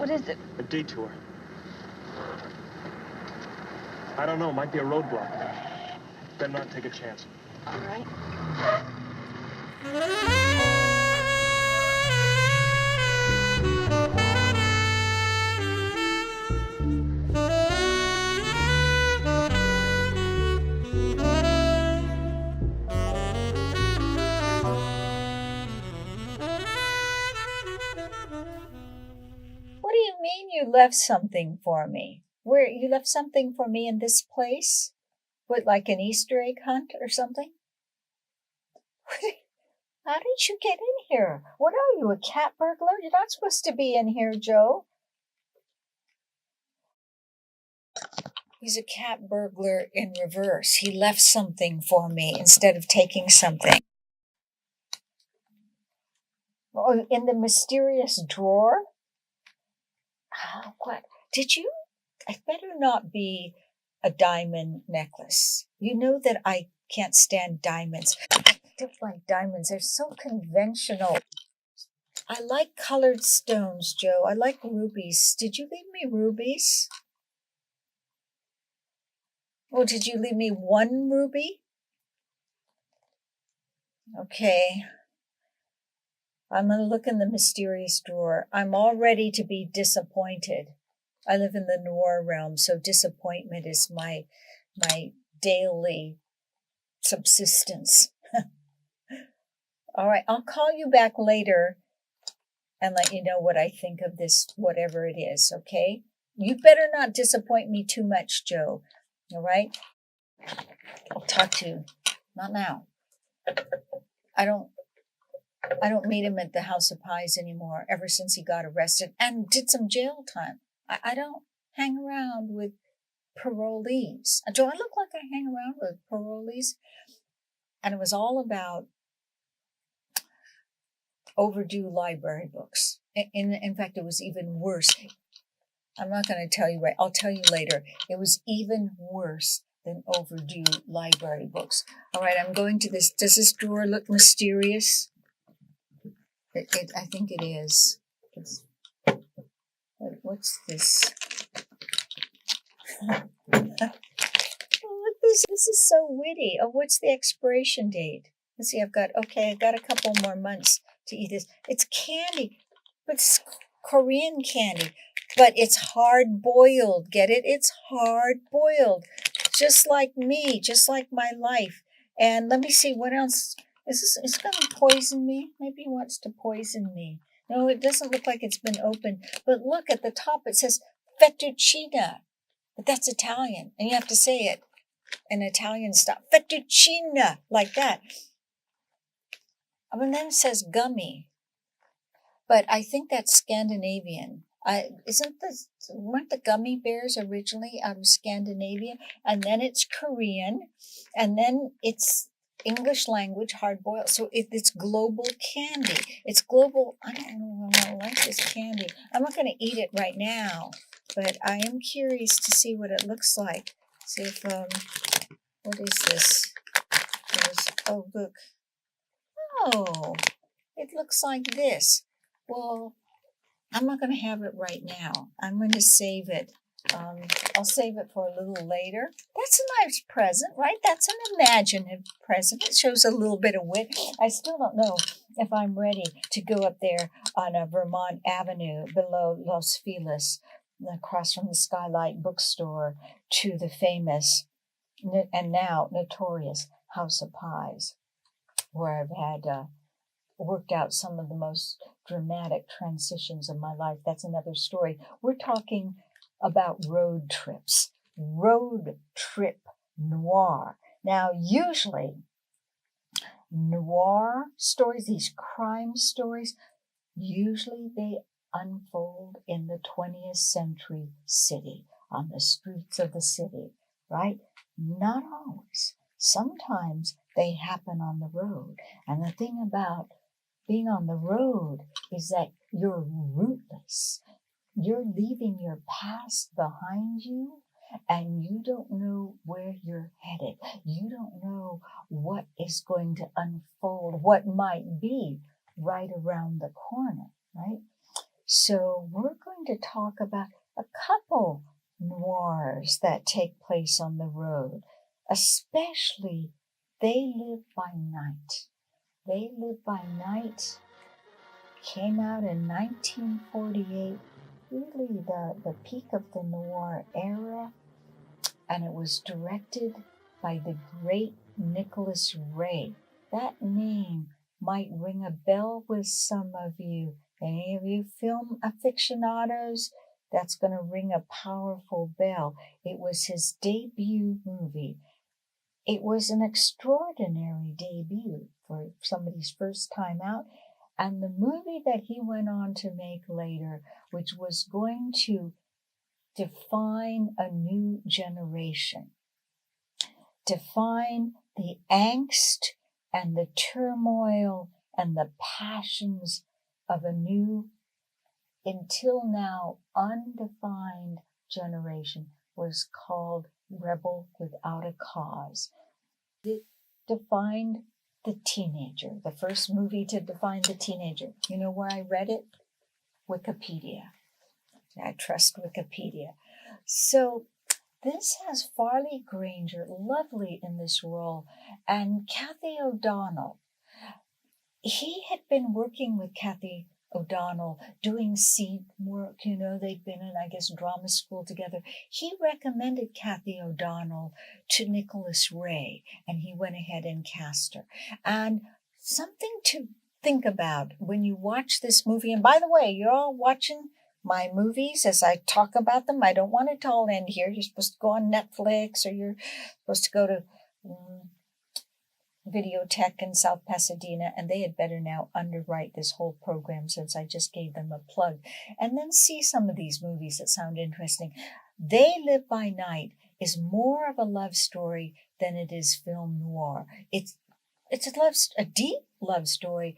What is it? A detour. I don't know, might be a roadblock. Better not take a chance. All right. What do you mean you left something for me? Where you left something for me in this place? What, like an Easter egg hunt or something? How did you get in here? What are you, a cat burglar? You're not supposed to be in here, Joe. He's a cat burglar in reverse. He left something for me instead of taking something. Oh, in the mysterious drawer? Oh, what? Did you? It better not be a diamond necklace. You know that I can't stand diamonds. I don't like diamonds. They're so conventional. I like colored stones, Joe. I like rubies. Did you leave me rubies? Oh, did you leave me one ruby? Okay. I'm going to look in the mysterious drawer. I'm all ready to be disappointed. I live in the Noir realm, so disappointment is my daily subsistence. All right, I'll call you back later and let you know what I think of this, whatever it is, okay? You better not disappoint me too much, Joe. All right? I'll talk to you. Not now. I don't meet him at the House of Pies anymore ever since he got arrested and did some jail time. I don't hang around with parolees. Do I look like I hang around with parolees? And it was all about overdue library books. In fact, it was even worse. I'm not going to tell you right. I'll tell you later. It was even worse than overdue library books. All right, I'm going to this. Does this drawer look mysterious? I think it is. What's this? Oh, look, this is so witty. Oh, what's the expiration date? Let's see, I got a couple more months to eat this. It's candy, but it's Korean candy, but it's hard boiled. Get it? It's hard boiled. Just like me, just like my life. And let me see what else. It's going to poison me. Maybe he wants to poison me. No, it doesn't look like it's been opened. But look at the top. It says fettuccine. But that's Italian. And you have to say it in Italian style. Fettuccine. Like that. And then it says gummy. But I think that's Scandinavian. Weren't the gummy bears originally out of Scandinavia? And then it's Korean. And then it's English language, hard boiled. So it's global candy. It's global. I don't know if I like this candy. I'm not going to eat it right now, but I am curious to see what it looks like. See if, what is this? Oh, look. Oh, it looks like this. Well, I'm not going to have it right now. I'm going to save it. I'll save it for a little later. That's a nice present, right? That's an imaginative present. It shows a little bit of wit. I still don't know if I'm ready to go up there on a Vermont Avenue below Los Feliz, across from the Skylight Bookstore, to the famous and now notorious House of Pies, where I've had worked out some of the most dramatic transitions of my life. That's another story. We're talking about road trips. Road trip noir. Now, usually, noir stories, these crime stories, usually they unfold in the 20th century city, on the streets of the city, right? Not always. Sometimes they happen on the road. And the thing about being on the road is that you're rootless. You're leaving your past behind you, and you don't know where you're headed. You don't know what is going to unfold, what might be right around the corner, right? So we're going going to talk about a couple noirs that take place on the road, especially They Live by Night. They Live by Night came out in 1948, really the peak of the noir era, and it was directed by the great Nicholas Ray. That name might ring a bell with some of you. Any of you film aficionados? That's going to ring a powerful bell. It was his debut movie. It was an extraordinary debut for somebody's first time out. And the movie that he went on to make later, which was going to define a new generation, define the angst and the turmoil and the passions of a new, until now undefined generation, was called Rebel Without a Cause. It defined the teenager, the first movie to define the teenager. You know where I read it? Wikipedia. I trust Wikipedia. So this has Farley Granger, lovely in this role, and Kathy O'Donnell. He had been working with Kathy O'Donnell doing scene work, they'd been in, I guess, drama school together. He recommended Kathy O'Donnell to Nicholas Ray, and he went ahead and cast her. And something to think about when you watch this movie, and by the way, you're all watching my movies as I talk about them. I don't want it to all end here. You're supposed to go on Netflix, or you're supposed to go to Videotech in South Pasadena, and they had better now underwrite this whole program since I just gave them a plug, and then see some of these movies that sound interesting. They Live by Night is more of a love story than it is film noir. It's a deep love story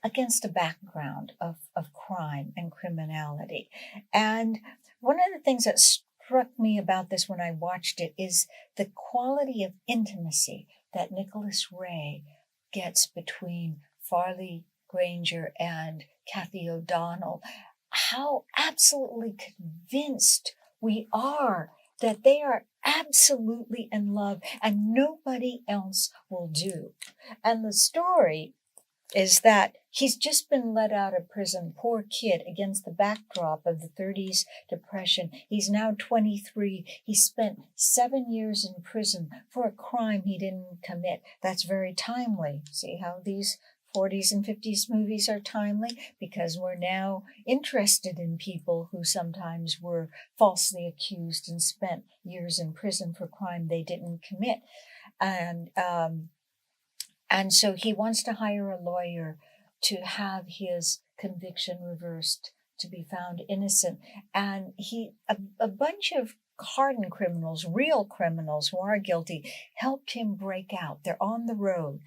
against a background of crime and criminality. And one of the things that struck me about this when I watched it is the quality of intimacy that Nicholas Ray gets between Farley Granger and Kathy O'Donnell. How absolutely convinced we are that they are absolutely in love and nobody else will do. And the story is that he's just been let out of prison, poor kid, against the backdrop of the 30s depression. He's now 23. He spent 7 years in prison for a crime he didn't commit. That's very timely. See how these 40s and 50s movies are timely? Because we're now interested in people who sometimes were falsely accused and spent years in prison for crime they didn't commit. And so he wants to hire a lawyer to have his conviction reversed, to be found innocent. And a bunch of hardened criminals, real criminals who are guilty, helped him break out. They're on the road,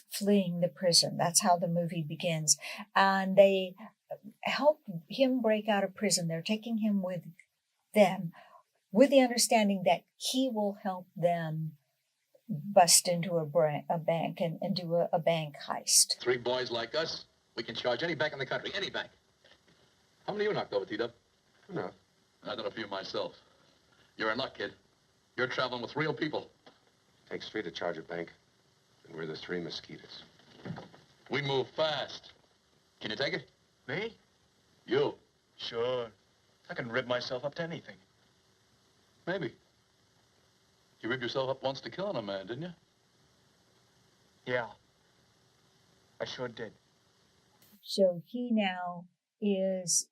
fleeing the prison. That's how the movie begins. And they help him break out of prison. They're taking him with them, with the understanding that he will help them bust into a bank and do a bank heist. 3 boys like us, we can charge any bank in the country, any bank. How many you knocked over, T-Dub? No. I done a few myself. You're in luck, kid. You're traveling with real people. Takes 3 to charge a bank, and we're the 3 mosquitoes. We move fast. Can you take it? Me? You. Sure. I can rip myself up to anything. Maybe. You ripped yourself up once to killing a man, didn't you? Yeah. I sure did. So he now is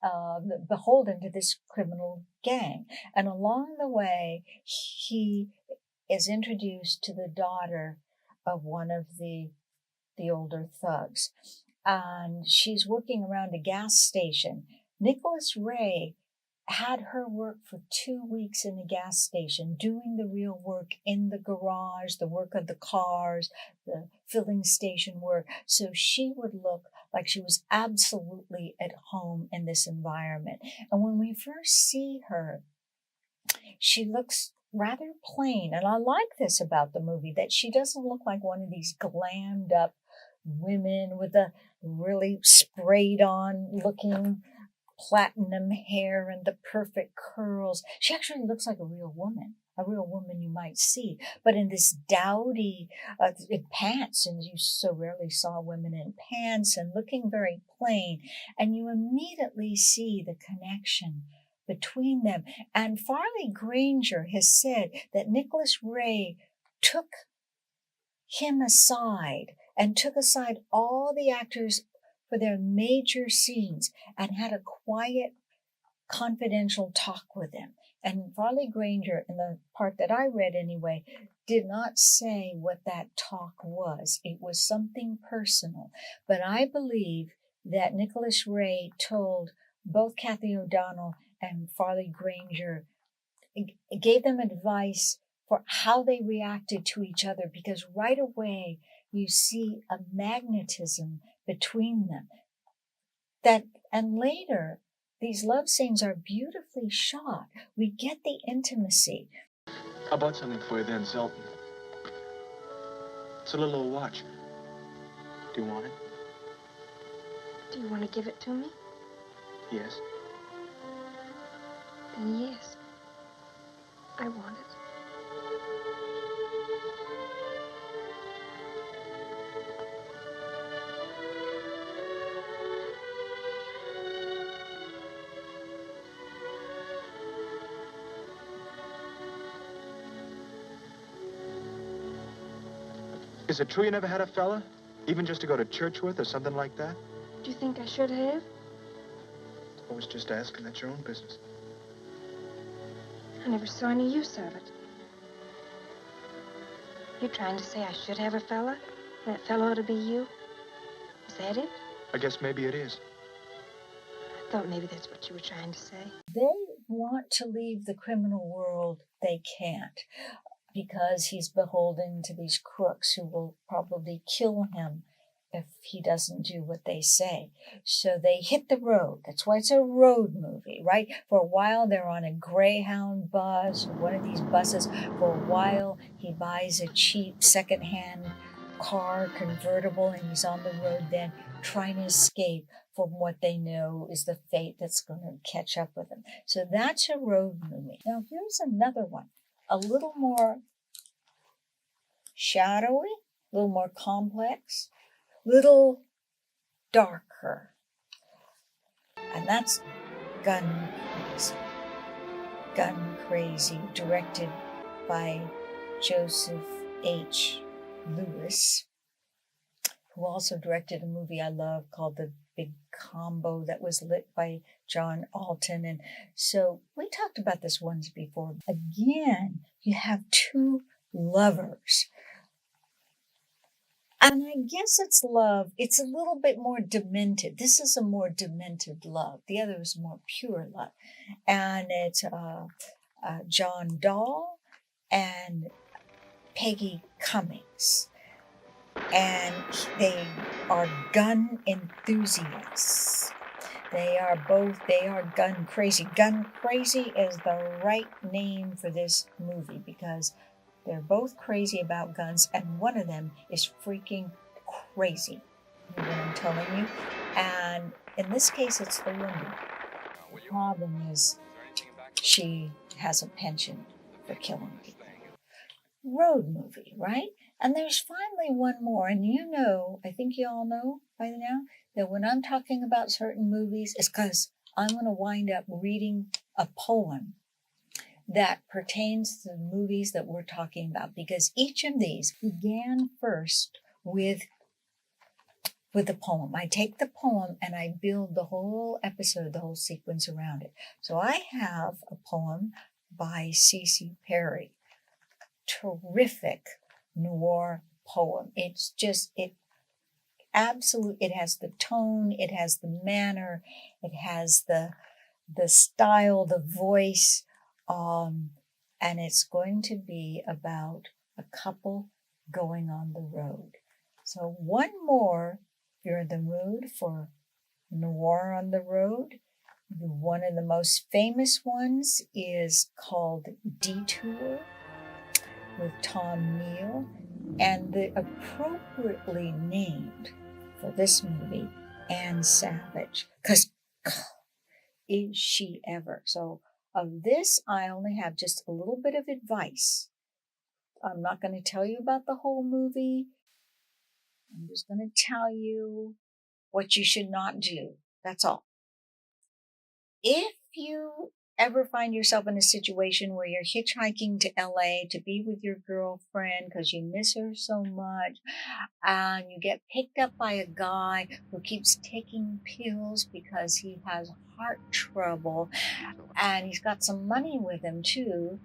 beholden to this criminal gang. And along the way, he is introduced to the daughter of one of the older thugs. And she's working around a gas station. Nicholas Ray had her work for 2 weeks in a gas station, doing the real work in the garage, the work of the cars, the filling station work. So she would look like she was absolutely at home in this environment. And when we first see her, she looks rather plain. And I like this about the movie, that she doesn't look like one of these glammed up women with a really sprayed on looking platinum hair and the perfect curls. She actually looks like a real woman you might see. But in this dowdy in pants, and you so rarely saw women in pants and looking very plain, and you immediately see the connection between them. And Farley Granger has said that Nicholas Ray took him aside and took aside all the actors for their major scenes and had a quiet, confidential talk with them. And Farley Granger, in the part that I read anyway, did not say what that talk was. It was something personal. But I believe that Nicholas Ray told both Kathy O'Donnell and Farley Granger, gave them advice for how they reacted to each other, because right away you see a magnetism between them. And later, these love scenes are beautifully shot. We get the intimacy. How about something for you then, Zelton? It's a little old watch. Do you want it? Do you want to give it to me? Yes. Then yes. I want it. Is it true you never had a fella? Even just to go to church with or something like that? Do you think I should have? I was just asking. That's your own business. I never saw any use of it. You trying to say I should have a fella? That fella ought to be you? Is that it? I guess maybe it is. I thought maybe that's what you were trying to say. They want to leave the criminal world. They can't, because he's beholden to these crooks who will probably kill him if he doesn't do what they say. So they hit the road. That's why it's a road movie, right? For a while, they're on a Greyhound bus, or one of these buses. For a while, he buys a cheap secondhand car, convertible, and he's on the road then trying to escape from what they know is the fate that's going to catch up with him. So that's a road movie. Now, here's another one, a little more shadowy, a little more complex, little darker. And that's Gun Crazy. Gun Crazy, directed by Joseph H. Lewis, who also directed a movie I love called The Big Combo that was lit by John Alton. And so we talked about this once before. Again, you have two lovers. And I guess it's love. It's a little bit more demented. This is a more demented love. The other is more pure love. And it's John Dahl and Peggy Cummings. And they are gun enthusiasts. They are gun crazy. Gun crazy is the right name for this movie because they're both crazy about guns, and one of them is freaking crazy. You know what I'm telling you? And in this case, it's the woman. The problem is she has a penchant for killing people. Road movie, right? And there's finally one more, and you know, I think you all know by now, that when I'm talking about certain movies, it's because I'm going to wind up reading a poem that pertains to the movies that we're talking about, because each of these began first with the poem. I take the poem and I build the whole episode, the whole sequence around it. So I have a poem by Cece Peri. Terrific noir poem. It's just, it has the tone, it has the manner, it has the style, the voice, and it's going to be about a couple going on the road. So one more, if you're in the mood for noir on the road, one of the most famous ones is called Detour with Tom Neal, and the appropriately named for this movie, Anne Savage, because is she ever? So of this, I only have just a little bit of advice. I'm not going to tell you about the whole movie. I'm just going to tell you what you should not do. That's all. If you ever find yourself in a situation where you're hitchhiking to LA to be with your girlfriend because you miss her so much, and you get picked up by a guy who keeps taking pills because he has heart trouble, and he's got some money with him too,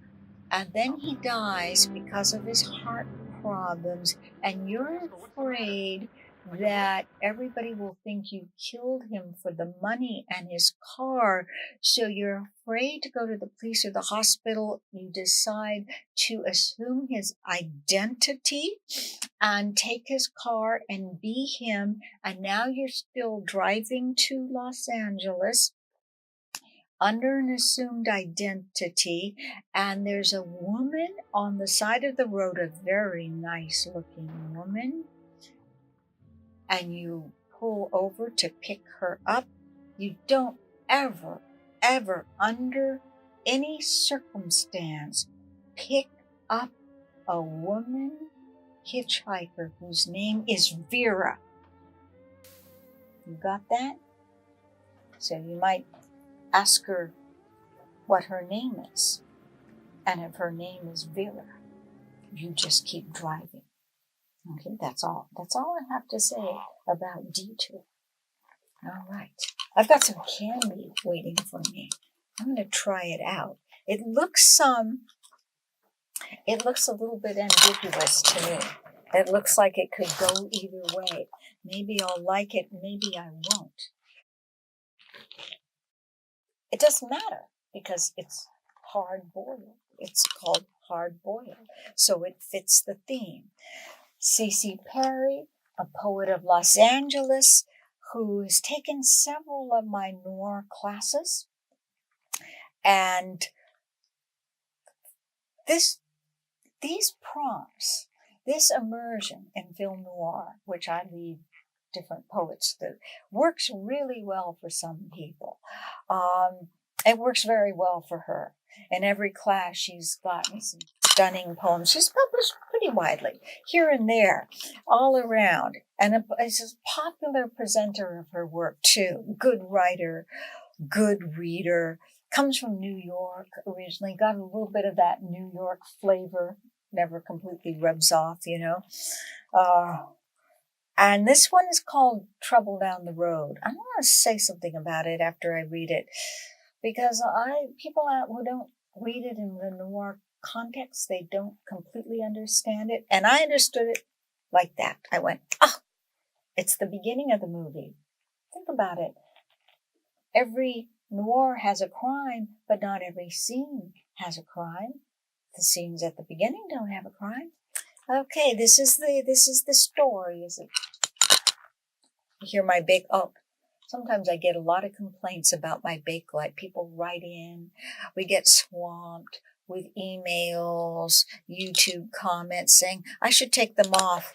and then he dies because of his heart problems, and you're afraid that everybody will think you killed him for the money and his car, so you're afraid to go to the police or the hospital. You decide to assume his identity and take his car and be him, and now you're still driving to Los Angeles under an assumed identity, and there's a woman on the side of the road, a very nice looking woman, and you pull over to pick her up. You don't ever, under any circumstance, pick up a woman hitchhiker whose name is Vera. You got that? So you might ask her what her name is. And if her name is Vera, you just keep driving. Okay, that's all. That's all I have to say about Detour. All right. I've got some candy waiting for me. I'm going to try it out. It looks a little bit ambiguous to me. It looks like it could go either way. Maybe I'll like it, maybe I won't. It doesn't matter because it's hard-boiled. It's called hard-boiled, so it fits the theme. Cece Peri, a poet of Los Angeles, who has taken several of my Noir classes, and these prompts, this immersion in film noir, which I leave different poets, that works really well for some people. It works very well for her. In every class, she's gotten some stunning poems. She's published pretty widely, here and there, all around. And is a popular presenter of her work, too. Good writer, good reader. Comes from New York originally. Got a little bit of that New York flavor. Never completely rubs off, you know. And this one is called Trouble Down the Road. I want to say something about it after I read it, because people out who don't read it in the noir context, they don't completely understand it. And I understood it like that. I went, it's the beginning of the movie. Think about it. Every noir has a crime, but not every scene has a crime. The scenes at the beginning don't have a crime. Okay, this is the story. Is it? You hear my bake? Oh, sometimes I get a lot of complaints about my Bakelite. People write in. We get swamped with emails, YouTube comments saying I should take them off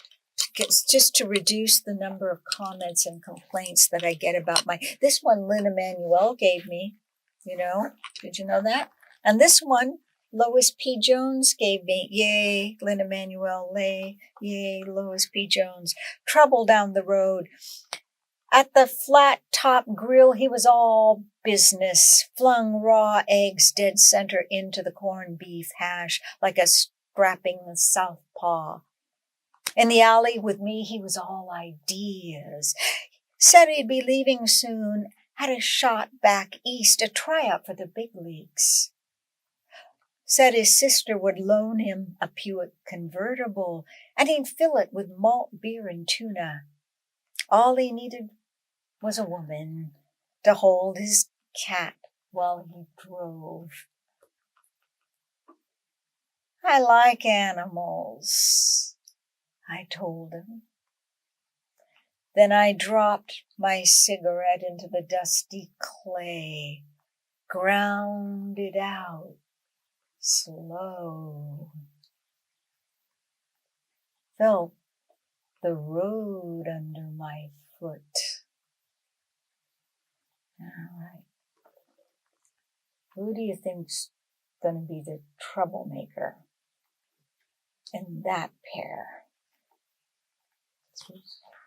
just to reduce the number of comments and complaints that I get about this one Lynn Emanuel gave me, you know, did you know that? And this one, Lois P. Jones gave me, yay, Lynn Emanuel, yay, Lois P. Jones. Trouble Down the Road. At the flat top grill, he was all business, flung raw eggs dead center into the corned beef hash like a strapping southpaw. In the alley with me, he was all ideas. Said he'd be leaving soon, had a shot back east, a tryout for the big leagues. Said his sister would loan him a Buick convertible, and he'd fill it with malt beer and tuna. All he needed was a woman to hold his cat while he drove. I like animals, I told him. Then I dropped my cigarette into the dusty clay, ground it out slow. Felt the road under my foot. All right. Who do you think's going to be the troublemaker in that pair?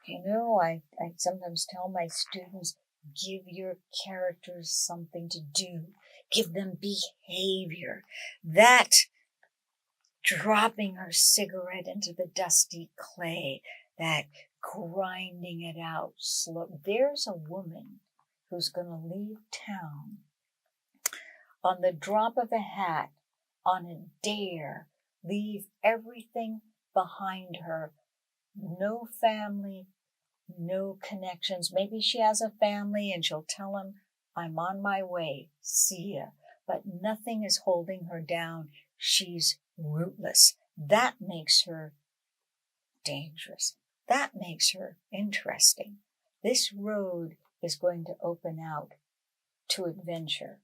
You know, I sometimes tell my students, give your characters something to do. Give them behavior. That dropping her cigarette into the dusty clay, that grinding it out slow. There's a woman who's going to leave town on the drop of a hat, on a dare, leave everything behind her. No family, no connections. Maybe she has a family and she'll tell him, I'm on my way, see ya. But nothing is holding her down. She's rootless. That makes her dangerous. That makes her interesting. This road is going to open out to adventure,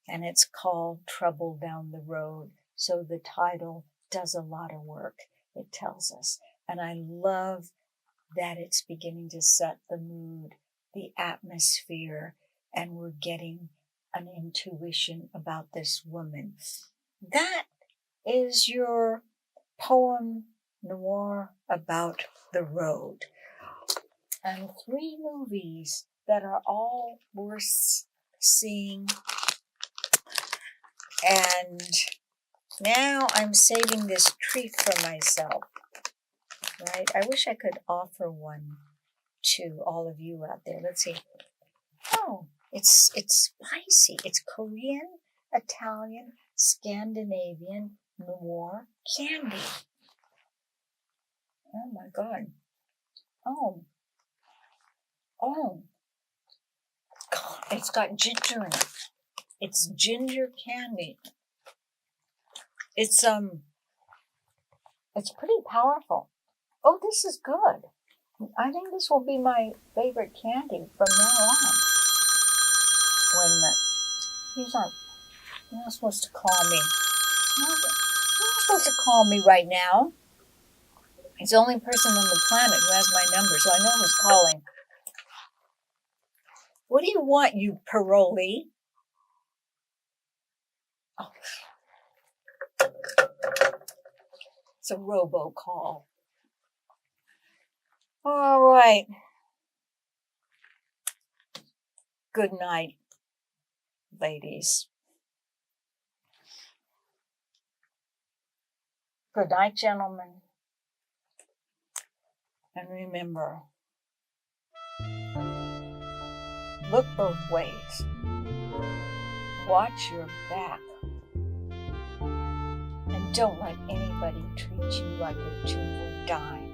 and it's called Trouble Down the Road. So the title does a lot of work. It tells us. And I love that it's beginning to set the mood, the atmosphere, and we're getting an intuition about this woman. That is your poem noir about the road. And 3 movies that are all worth seeing. And now I'm saving this treat for myself. Right? I wish I could offer one to all of you out there. Let's see. Oh, it's spicy. It's Korean, Italian, Scandinavian, noir candy. Oh my God. Oh. God, it's got ginger in it. It's ginger candy. It's pretty powerful. Oh, this is good. I think this will be my favorite candy from now on. Wait a minute. You're not supposed to call me. You're not supposed to call me right now. He's the only person on the planet who has my number, so I know who's calling. What do you want, you parolee? Oh. It's a robocall. All right. Good night, ladies. Good night, gentlemen. And remember, look both ways. Watch your back. And don't let anybody treat you like a 2 for a dime.